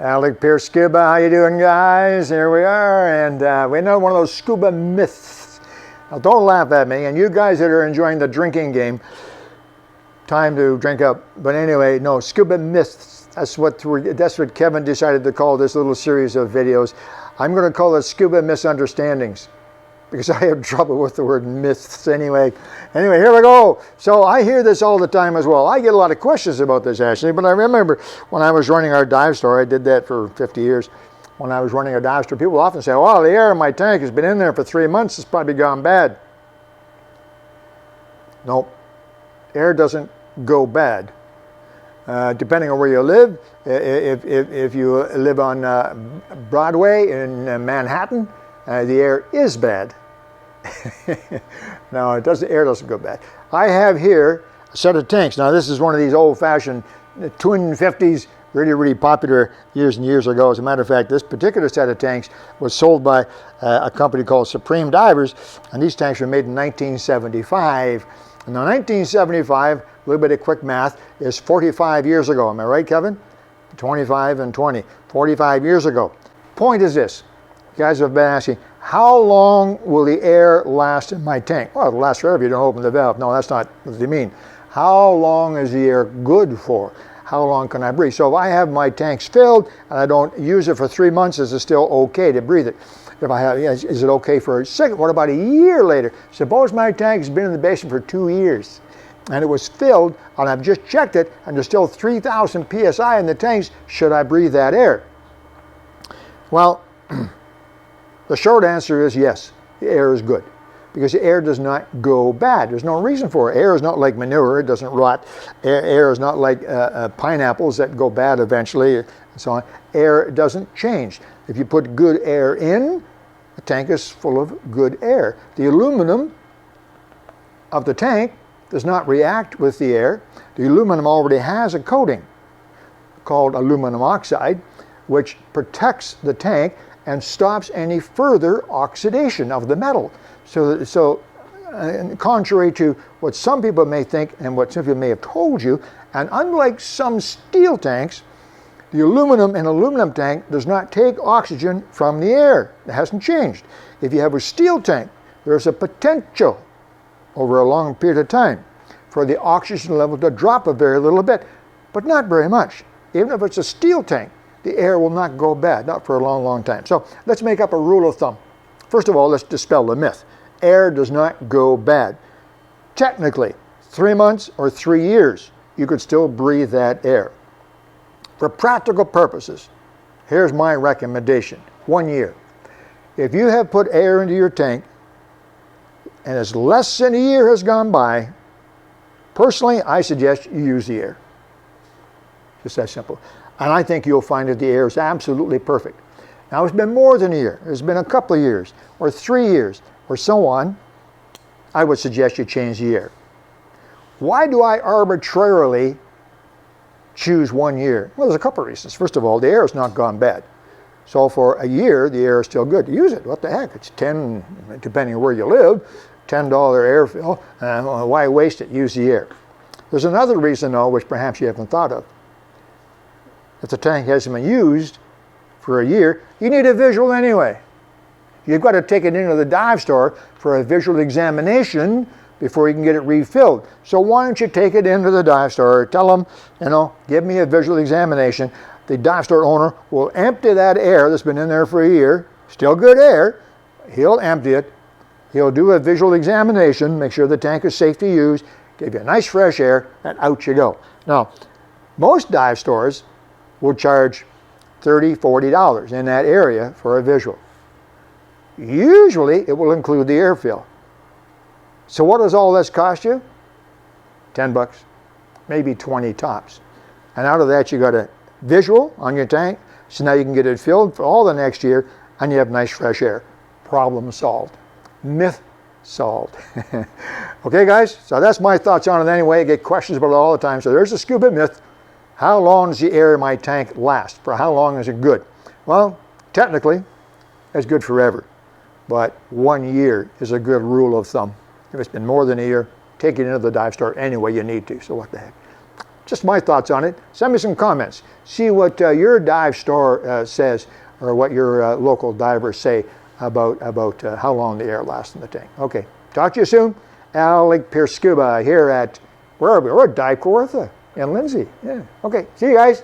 Alec, Peirce, Scuba, how you doing, guys? Here we are, and we know one of those scuba myths. Now, don't laugh at me, and you guys that are enjoying the drinking game, time to drink up. But anyway, no, scuba myths. That's what Kevin decided to call this little series of videos. I'm going to call it scuba misunderstandings, because I have trouble with the word myths anyway. Anyway, here we go. So I hear this all the time as well. I get a lot of questions about this, actually, but I remember when I was running our dive store, I did that for 50 years. When I was running a dive store, people often say, well, the air in my tank has been in there for 3 months, it's probably gone bad. Nope, air doesn't go bad. Depending on where you live, if you live on Broadway in Manhattan, the air is bad. No, air doesn't go bad. I have here a set of tanks. Now this is one of these old-fashioned twin 50s, really popular years and years ago. As a matter of fact, this particular set of tanks was sold by a company called Supreme Divers, and these tanks were made in 1975. And now 1975, a little bit of quick math, is 45 years ago. Am I right, Kevin? 25 and 20. 45 years ago. Point is this. You guys have been asking, how long will the air last in my tank? Well, it'll last forever if you don't open the valve. No, that's not what they mean. How long is the air good for? How long can I breathe? So if I have my tanks filled and I don't use it for 3 months, is it still okay to breathe it? If I have, is it okay for a second? What about a year later? Suppose my tank has been in the basement for 2 years and it was filled and I've just checked it and there's still 3,000 psi in the tanks. Should I breathe that air? Well, the short answer is yes, the air is good, because the air does not go bad. There's no reason for it. Air is not like manure, it doesn't rot. Air is not like pineapples that go bad eventually, and so on. Air doesn't change. If you put good air in, the tank is full of good air. The aluminum of the tank does not react with the air. The aluminum already has a coating called aluminum oxide, which protects the tank and stops any further oxidation of the metal. So contrary to what some people may think and what some people may have told you, and unlike some steel tanks, the aluminum in an aluminum tank does not take oxygen from the air. It hasn't changed. If you have a steel tank, there's a potential over a long period of time for the oxygen level to drop a very little bit, but not very much. Even if it's a steel tank, the air will not go bad, not for a long time. So let's make up a rule of thumb. First of all, let's dispel the myth. Air does not go bad. Technically, 3 months or 3 years, you could still breathe that air. For practical purposes, here's my recommendation. 1 year. If you have put air into your tank and as less than a year has gone by, personally, I suggest you use the air. Just that simple. And I think you'll find that the air is absolutely perfect. Now, it's been more than a year. It's been a couple of years, or 3 years, or so on. I would suggest you change the air. Why do I arbitrarily choose 1 year? Well, there's a couple of reasons. First of all, the air has not gone bad. So for a year, the air is still good. Use it. What the heck? It's depending on where you live, $10 air fill. Why waste it? Use the air. There's another reason, though, which perhaps you haven't thought of. If the tank hasn't been used for a year, you need a visual anyway. You've got to take it into the dive store for a visual examination before you can get it refilled. So why don't you take it into the dive store, tell them, give me a visual examination. The dive store owner will empty that air that's been in there for a year, still good air. He'll empty it. He'll do a visual examination, make sure the tank is safe to use, give you a nice fresh air, and out you go. Now, most dive stores will charge $30, $40 in that area for a visual. Usually, it will include the air fill. So what does all this cost you? 10 bucks, maybe 20 tops. And out of that, you got a visual on your tank, so now you can get it filled for all the next year, and you have nice fresh air. Problem solved. Myth solved. Okay, guys, so that's my thoughts on it anyway. I get questions about it all the time. So there's a scuba myth. How long does the air in my tank last? For how long is it good? Well, technically, it's good forever. But 1 year is a good rule of thumb. If it's been more than a year, take it into the dive store any way you need to. So what the heck? just my thoughts on it. Send me some comments. See what your dive store says, or what your local divers say about how long the air lasts in the tank. Okay, talk to you soon. Alec, Peirce Scuba here at, where are we? We're at Dive Kawartha and Lindsay. Yeah. Okay, see you guys.